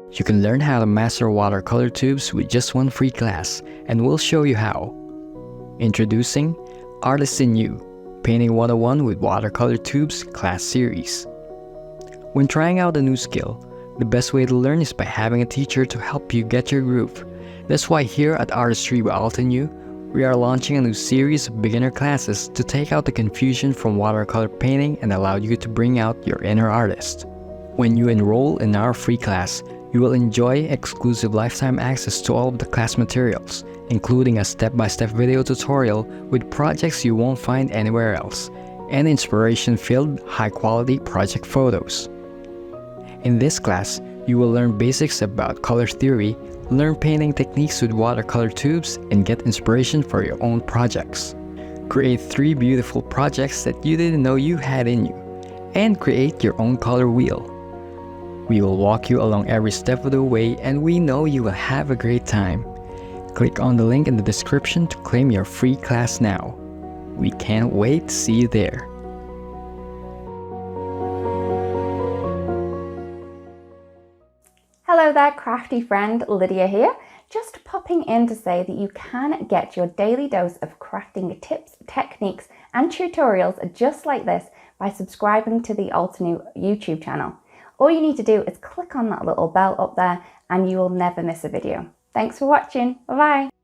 You can learn how to master watercolor tubes with just one free class, and we'll show you how. Introducing Artists in You, Painting 101 with Watercolor Tubes Class Series. When trying out a new skill, the best way to learn is by having a teacher to help you get your groove. That's why here at Artistry Watercolor Tubes, we are launching a new series of beginner classes to take out the confusion from watercolor painting and allow you to bring out your inner artist. When you enroll in our free class, you will enjoy exclusive lifetime access to all of the class materials, including a step-by-step video tutorial with projects you won't find anywhere else, and inspiration-filled, high-quality project photos. In this class, you will learn basics about color theory, learn painting techniques with watercolor tubes, and get inspiration for your own projects. Create 3 beautiful projects that you didn't know you had in you, and create your own color wheel. We will walk you along every step of the way, and we know you will have a great time. Click on the link in the description to claim your free class now. We can't wait to see you there. Hello there, crafty friend, Lydia here. Just popping in to say that you can get your daily dose of crafting tips, techniques and tutorials just like this by subscribing to the Altenew YouTube channel. All you need to do is click on that little bell up there and you will never miss a video. Thanks for watching. Bye bye.